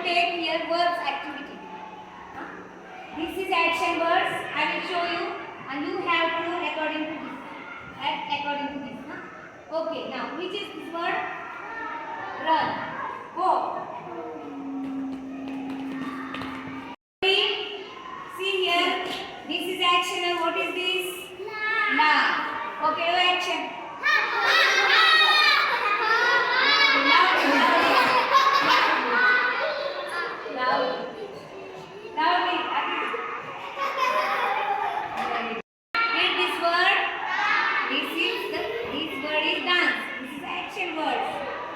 take here verbs activity. This is action words. I will show you, and you have to do according to this. According to this. Okay. Now, which is this word? Run. Go. See here. This is action. And what is this? Laugh. Okay. Action.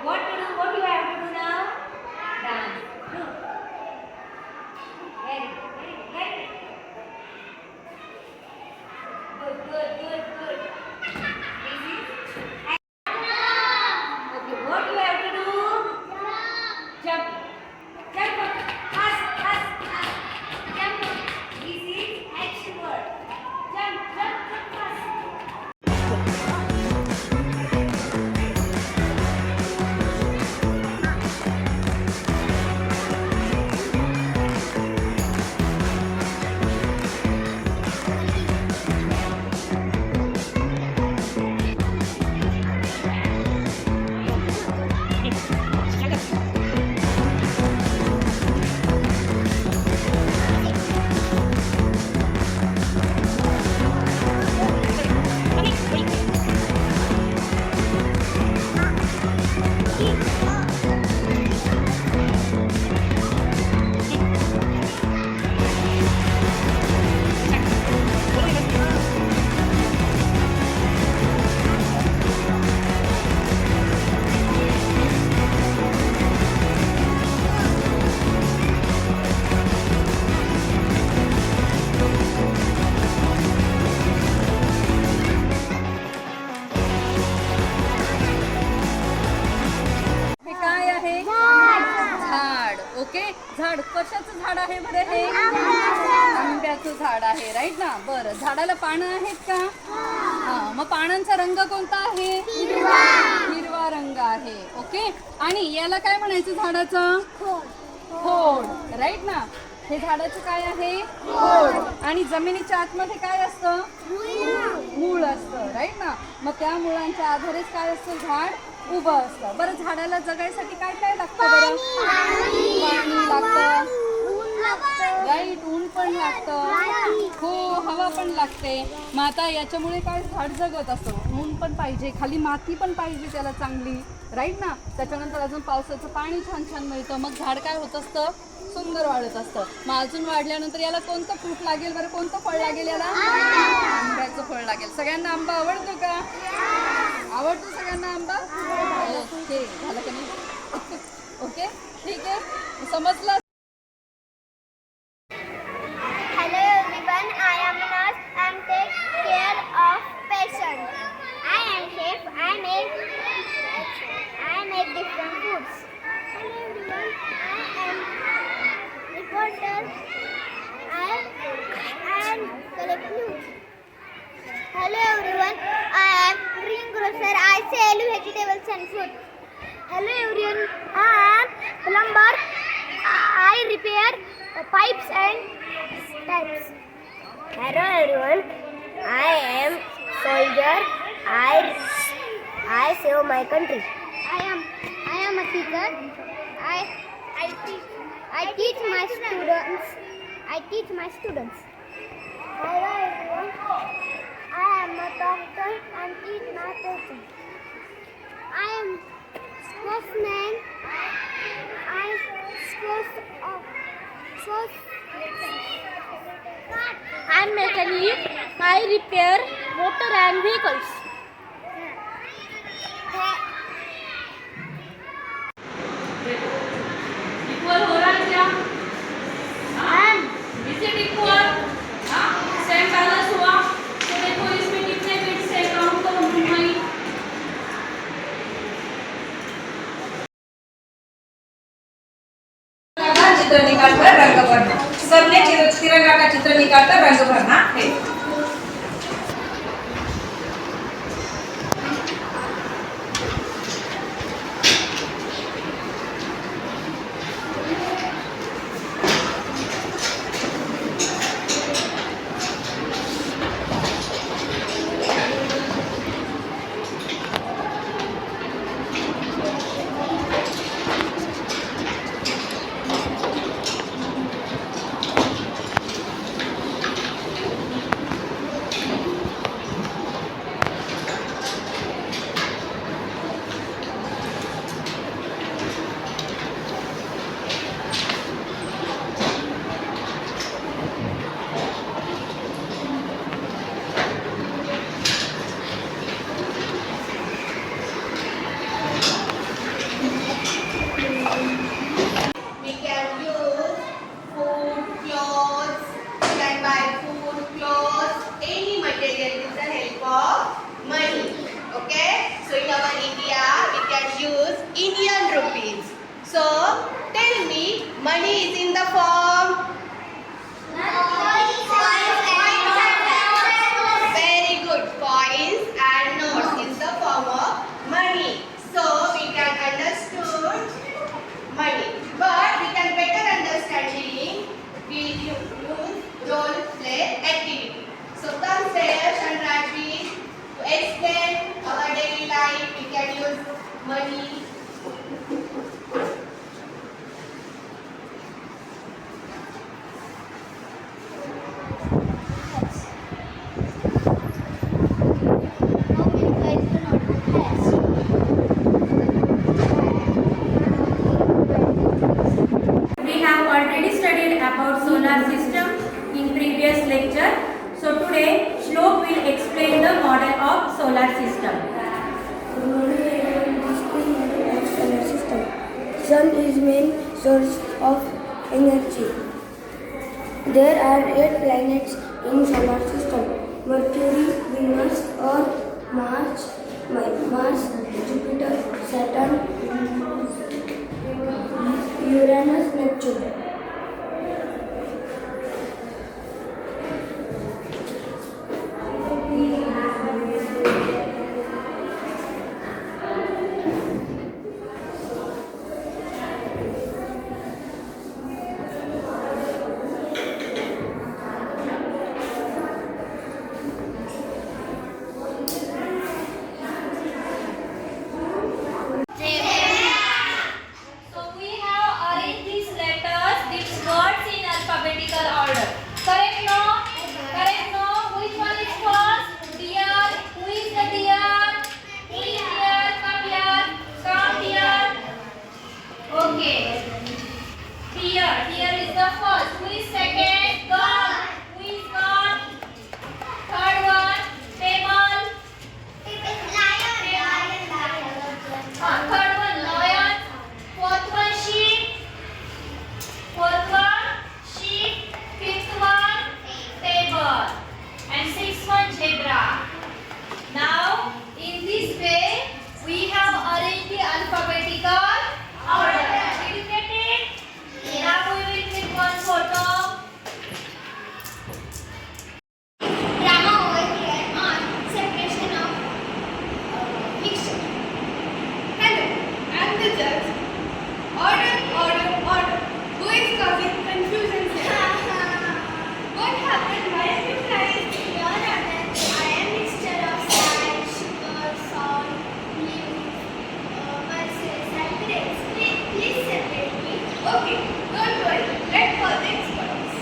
What to do? What you have to do now? Dance. Do. Very good. Very good. Good. This is okay. What you have to do? Jump. Jump. Fast. Jump. This is action word. Jump fast. झाड कशाचं झाड आहे बरं? हे आंब्याचं झाड आहे, right ना. बरं, झाडाला पानं आहेत का? हा, मग पानांचा रंग कोणता आहे? हिरवा रंग आहे. ओके. आणि याला काय म्हणायचं? झाडाचं खोड, राईट ना. हे झाडाचं काय आहे? खोड. आणि जमिनीच्या आतमध्ये काय असतं? मूळ असतं, राईट ना. मग त्या मुळांच्या आधारेच काय असतं? झाड उभं असतं. बरं, झाडाला जगायसाठी काय काय लागतं बरं? पाणी लागतं, राईट. ऊन पण लागतं, हो, हवा पण लागते. मग आता याच्यामुळे काय झाड जगत असतं. ऊन पण पाहिजे, खाली माती पण पाहिजे त्याला चांगली, राईट ना. त्याच्यानंतर अजून पावसाचं पाणी छान छान मिळतं. मग झाड काय होत असतं? सुंदर वाढत असतं. मग अजून वाढल्यानंतर याला कोणतं फ्रूट लागेल बरं? कोणतं फळ लागेल याला? आंब्याचं फळ लागेल. सगळ्यांना आंबा आवडतो का? आवडतो सगळ्यांना आंबा? ओके, झालं का नाही? ओके, ठीक आहे, समजलं. Hello everyone, I am Naz. I am take care of patient. I am chef. I make different foods. Hello everyone, I am reporter. I collect news. Hello everyone, I am greengrocer. I sell vegetables and fruit. Hello everyone, I am plumber. I repair pipes and taps. Hello everyone, I am soldier. I save my country. I am a teacher. I teach my students. Hello everyone, I am a doctor and teach my patients. I am sportsman. I am mechanic. I repair motor and vehicles. Equal हो रहा है क्या? हाँ, इसे equal, हाँ, same balance हुआ. तो देखो इसमें कितने बिट्स है, काउंट करो भाई. चित्र निकालकर रंग भरना. सबने तिरंगा का चित्र निकालकर रंग भरना है. Money is in the form. Very good. Coins and notes is the form of money. So we can understand money. But we can better understanding we use role play activity. So come Sayash and Raji to explain our daily life. We can use money. We have already studied about solar system in previous lecture. So today Shlok will explain the model of solar system. Solar system. Sun is main source of energy. There are 8 planets in solar system: Mercury, Venus, Earth, Mars, Jupiter, Saturn, Uranus, Neptune. So we have arranged these letters, these words in alphabetical order. Correct no? Correct no? Which one is first? Dear. Who is the dear? Who is dear? Come here. Come here. Okay. Dear. Dear is the first. Who is second? God. Who is God? Third one. Table. Third one lion. Fourth one sheep. Fourth one sheep. Fifth one table. And sixth one zebra. Now in this way we have arranged the alphabetical order. Did you get it? Now we will click one photo. Drama over here on separation of mixture. Hello, I'm the judge. Order, order, order. Who is causing confusion here? What happened? Why are you crying? Your Honor, I am mixture of salt, sugar, salt, leaves, pulses, and grapes. Please separate me. Okay, don't worry. Let's call the experts.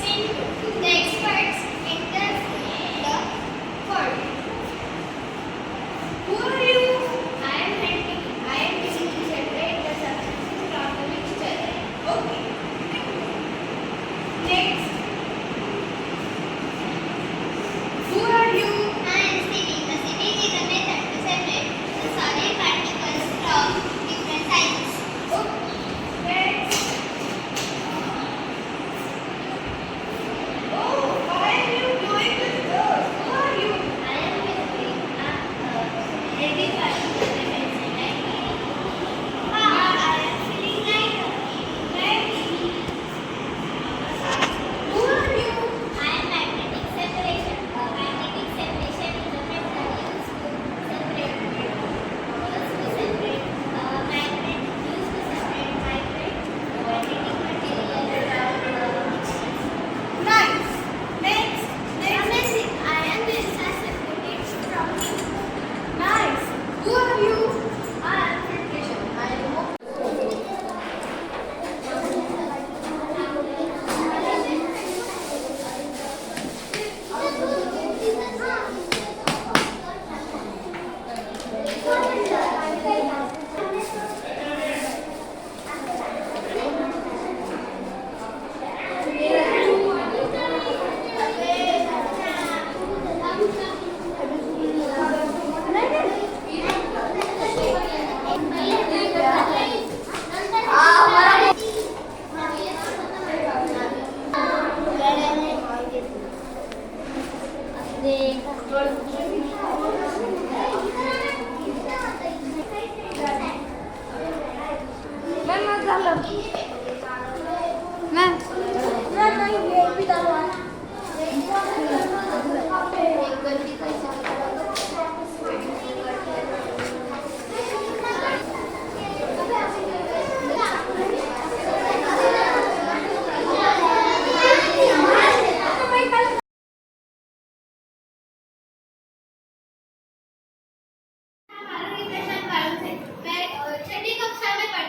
Scene 2. The experts enter the court. Who are you? I am busy to separate the substances from the mixture. Okay. Next. Who are you? I am sitting. The sitting is a method to separate the solid particles from different sizes. Next. Oh, why are you doing this girl? Who are you? I am lifting up heavy particles and lighting. I am feeling lighter. Next. Who are you? I am magnetic separation. Magnetic separation is a method used to separate magnet used to separate magnetic material around the mixture. Nice. Next. Amazing! I am the separated from me. Nice. Who are you? I am filtration. I am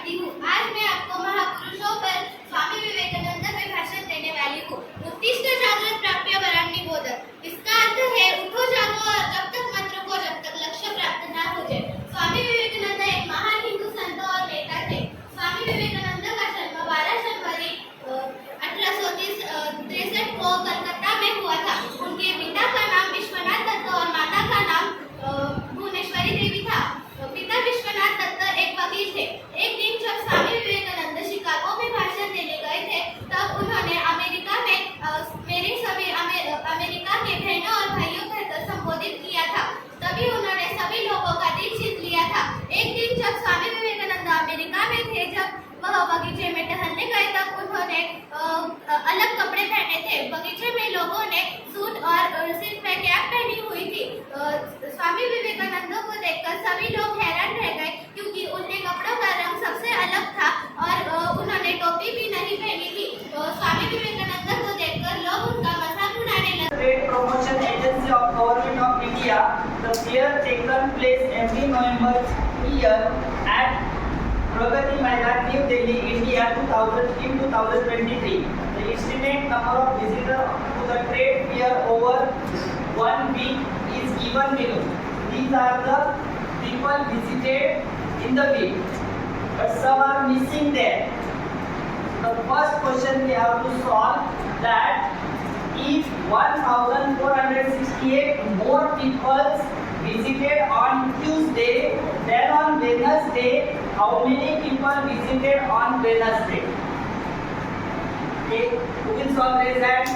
करती हूँ। आज मैं आपको महापुरुषों पर स्वामी विवेकानंद पे भाषण देने वाली हूँ। उत्तिष्ठ जागृत प्राप्य वराण्य बोधन। इसका अर्थ है उठो जागो और जब तक मत रुको जब तक लक्ष्य प्राप्त ना हो जाए। स्वामी विवेकानंद एक महान हिंदू संत और नेता थे। स्वामी विवेकानंद का जन्म 12 जनवरी 1863 को कलकत्ता में हुआ था। उनके पिता का नाम विश्वनाथ दत्त और माता का नाम भुवनेश्वरी देवी था। पिता विश्वनाथ दत्त एक वकील थे। एक दिन जब स्वामी विवेकानंद शिकागो में भाषण देने गए थे तब उन्होंने अमेरिका में मेरे सभी अमेरिका के बहनों और भाइयों कहकर संबोधित किया था। तभी उन्होंने सभी लोगों का दिल जीत लिया था। एक दिन जब स्वामी विवेकानंद अमेरिका में थे, जब वह बगीचे में टहलने गए तब उन्होंने अलग कपड़े पहने थे। बगीचे में लोगों ने सूट और सिर पे कैप पहनी हुई थी। स्वामी विवेकानंद को देखकर सभी लोग हैरान रह गए क्योंकि उनके कपड़ों का रंग सबसे अलग था और उन्होंने टोपी भी नहीं पहनी थी। स्वामी विवेकानंद को देखकर लोग उनका मजाक उड़ाने लगे। Trade Promotion Agency of Government of India, the fair taken place every November year at Pragati Maidan, New Delhi, India, 2023. The estimate number of visitors to the trade fair over 1 week is given below. These are the people visited in the week, but some are missing there. The first question we have to solve that if 1468 more people visited on Tuesday than on Wednesday, how many people visited on Wednesday? Okay, who will solve? Raise hand.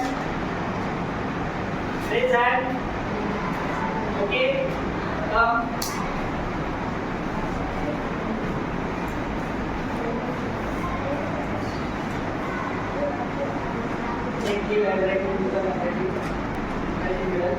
Raise hand. Okay, come. Take the handwriting to the handwriting mirror.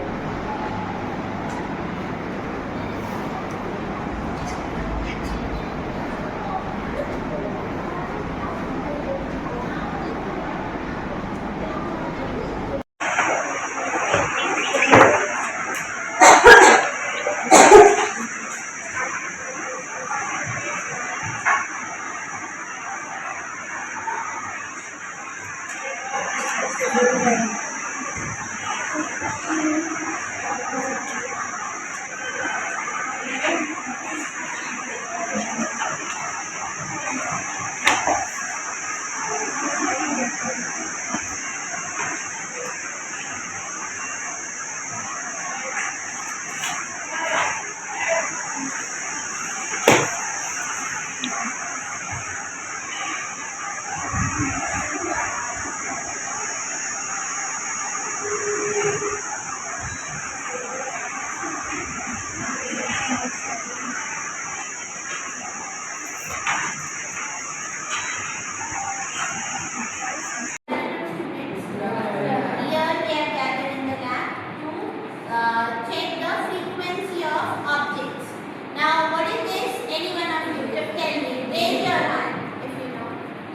Check the frequency of objects. Now, what is this? Any one of you just tell me. Raise your hand if you know.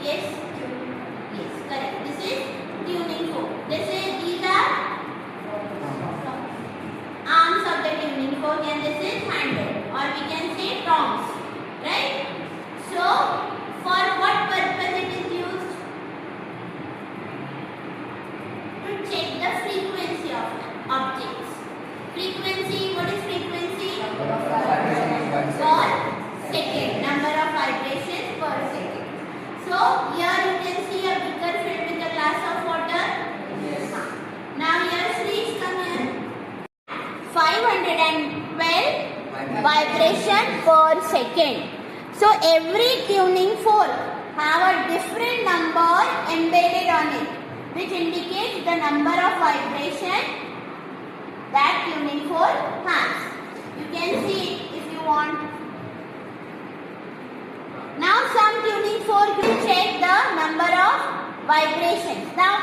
Yes? Yes, correct. This is tuning fork. These are arms of the tuning fork and this is handle, or we can say prongs. Right? So, for what purpose it is used? To check the frequency of objects. Frequency, what is frequency? Per second. Number of vibrations per second. So, here you can see a beaker filled with a glass of water. Yes. Now, here Shreesh, come here. 512 vibration per second. So, every tuning fork have a different number embedded on it, which indicates the number of vibration that tuning fork has. You can see it if you want. Now some tuning fork will check the number of vibrations. Now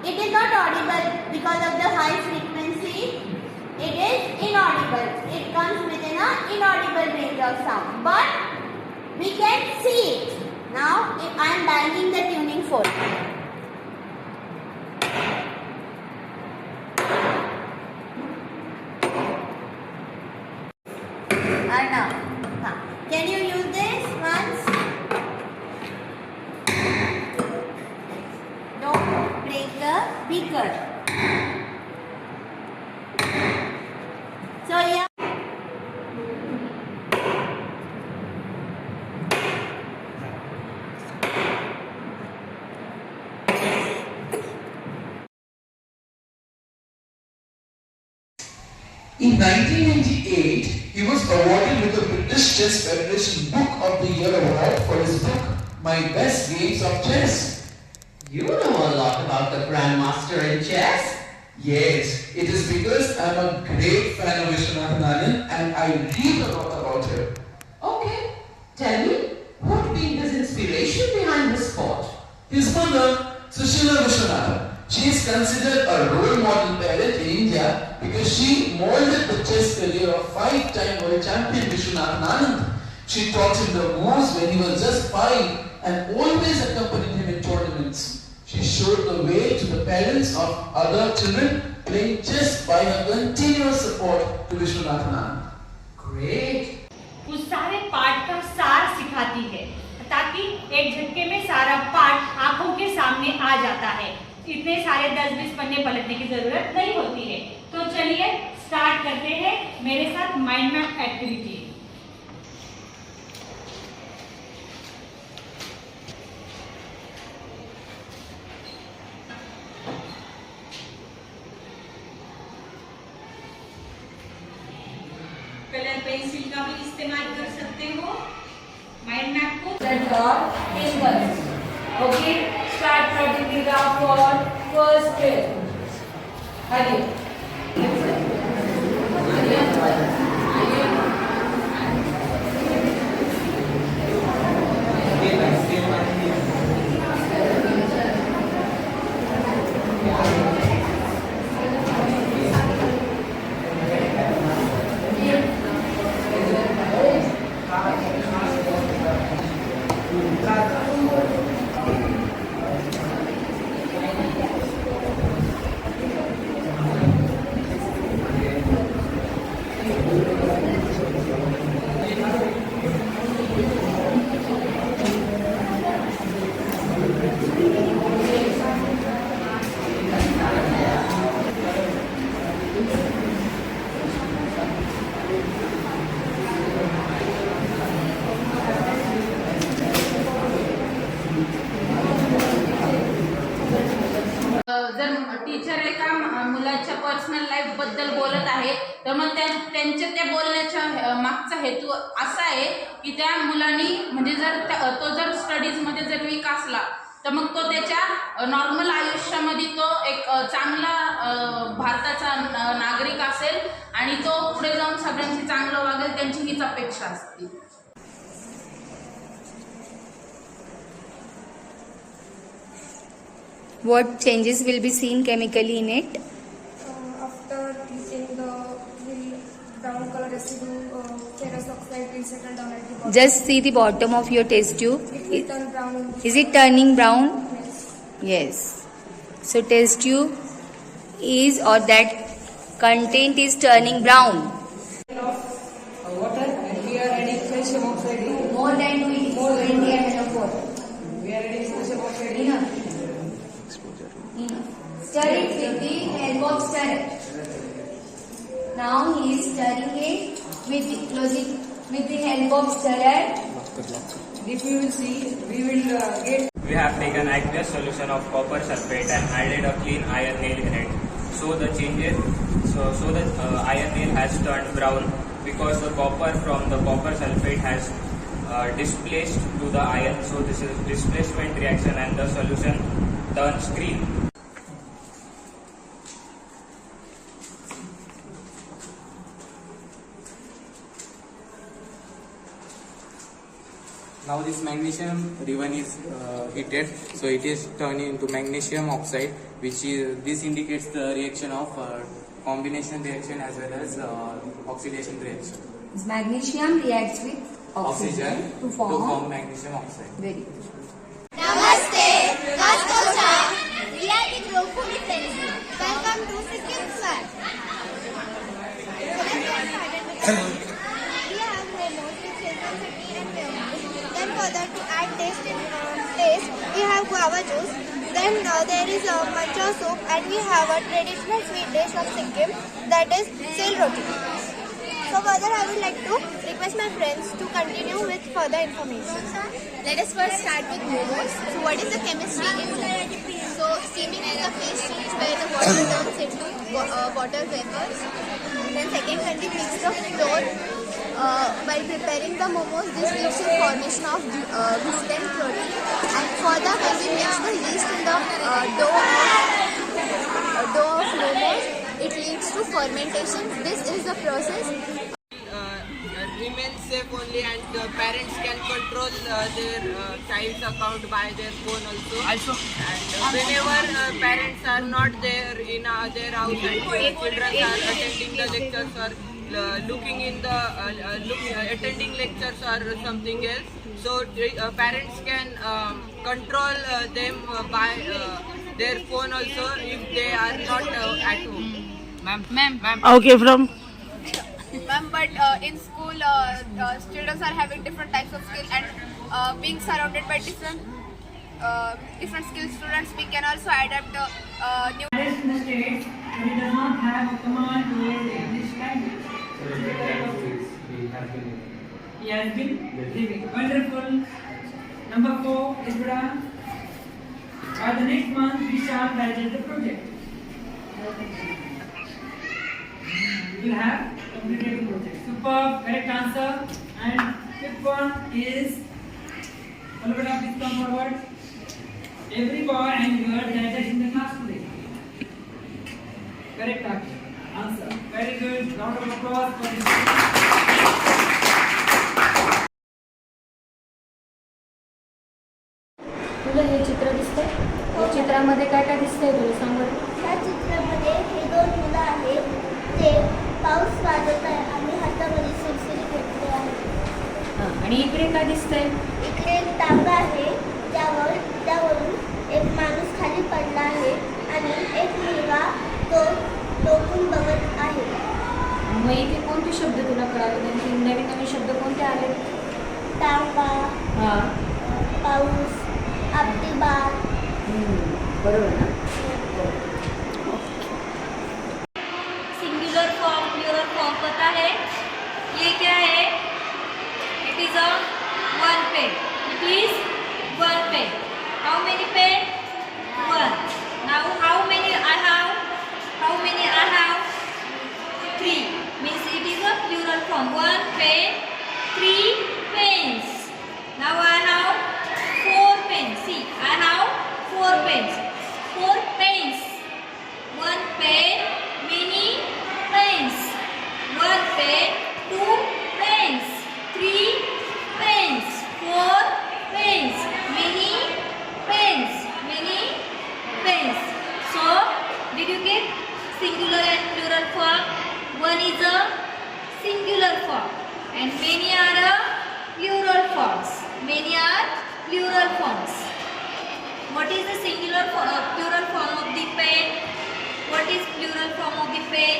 it is not audible because of the high frequency. It is inaudible. It comes within an inaudible range of sound. But we can see it. Now I am banging the tuning fork. Arnav, can you use this once? कर. So yeah. In 1998, he was awarded with the British Chess Federation Book of the Year award for his book, My Best Games of Chess. You know a lot about the Grandmaster in chess. Yes, it is because I'm a great fan of Vishwanathan Anand and I read a lot about him. Okay, tell me, what been his inspiration behind this sport? His mother, Sushila Vishwanathan, she is considered a role model parent in India because she molded the chess career of 5-time world champion Vishwanathan Anand. She taught him the moves when he was just 5 and always accompanied him in tournaments. She showed the way to the parents of other children playing chess by her continuous support to Vishwanathan Anand. Great. उस सारे पाठ का सार सिखाती है ताकि एक झटके में सारा पाठ आंखों के सामने आ जाता है. इतने सारे 10-20 पन्ने पलटने की जरूरत नहीं होती है. तो चलिए स्टार्ट करते हैं मेरे साथ mind map activity. Colour pencil का भी इस्तेमाल कर सकते हो. माइंड मैप को fingers. Okay, start writing it out for first skill. Hadi. जर टीचर एका मुलाच्या पर्सनल लाईफ बद्दल बोलत आहे तर मग त्यांच्या त्या बोलण्याच्या मागचा हेतू असा आहे की त्या मुलांनी म्हणजे जर तो जर स्टडीजमध्ये जर वीक असला तर मग तो त्याच्या नॉर्मल आयुष्यामध्ये तो एक चांगला भारताचा नागरिक असेल आणि तो पुढे जाऊन सगळ्यांशी चांगलं वागेल, त्यांची हीच अपेक्षा असते. What changes will be seen chemically in it? After heating the brown color residue, ferrous oxide will settle down at the bottom. Just see the bottom of your test tube. It will turn brown. Is it turning brown? Yes. Yes. So test tube is, or that content is turning brown. Water, and we are adding calcium oxide. More than 20 ml of water. We are adding calcium oxide. Enough. Stir it with the help of stirrer. Now he is stirring it with the help of stirrer. If you will see, we will get. We have taken aqueous solution of copper sulfate and added a clean iron nail in it. So the iron nail has turned brown because the copper from the copper sulfate has displaced to the iron. So this is displacement reaction and the solution turns green. Now this magnesium ribbon is heated, so it is turning into magnesium oxide, which is this indicates the reaction of combination reaction as well as oxidation reaction. This magnesium reacts with Oxygen to form magnesium oxide. very good. Namaste. We are the group who is ready. Welcome to Sikkim Swag. We have remote with children city and family. Then further to add taste, we have guava juice. Then there is a mancha soup, and we have a traditional sweet dish of Sikkim, that is sel roti. So further I would like to request my friends to continue with further information. Let us first start with momos. So what is the chemistry in momos? So steaming is the phase change where the water turns into water vapors. Then second, when we mix the flour while preparing the momos, this leads to formation of gluten protein. And further, when we mix the yeast in the dough of momos, it leads to fermentation. This is the process. Remain safe only, and parents can control their child's account by their phone also. And whenever parents are not there in their house and children are attending the lectures or looking in the attending lectures or something else, so parents can control them by their phone also if they are not at home. Ma'am. Okay, from. Ma'am, but in school, students are having different types of skills, and being surrounded by different skill students, we can also adapt new. In the states, but it does not have a command to learn the English language. He has been living. Wonderful. Number 4, Isra. By the next month, we shall validate the project. We will have completed the project. Superb, correct answer. And fifth one is, Alveda, please come forward. Every boy and girl gathered in the class today. Correct answer. Very good. Round of applause for this. तुला हे चित्र दिसतंय? या चित्रामध्ये काय काय दिसतंय तुला सांग बरं? या चित्रामध्ये हे 2 मुलं आहेत, ते पाऊस वाजवत आहे आणि हातामध्ये सुरसुरी घेतले आहे. आणि इकडे काय दिसतंय? इकडे एक टांगा आहे, त्यावरून एक माणूस खाली पडला आहे आणि एक मुलगा तो डोकून बघत आहे. मग इथे कोणते शब्द तुला कळाले? त्यांचे नवीन नवीन शब्द कोणते आले? टांगा, पाऊस, आपली बाग. बरोबर ना? सिंगुलर फॉर्म, प्लूरल फॉर्म पता है? ये क्या है? It is a one pen. It is one pen. How many pen? One. Now how many I have? How many I have? 3. Means it is a plural form. 1 pen, 3 pens. Now I have 4 pens. See, I have 4 pens. 4 pens. 1 pen, many pens. 1 pen, 2 pens, 3 pens, 4 pens, many pens, many pens. So, did you get singular and plural form? One is a singular form and many are a plural forms. Many are plural forms. What is the singular plural form of the pen? What is plural form of the pen?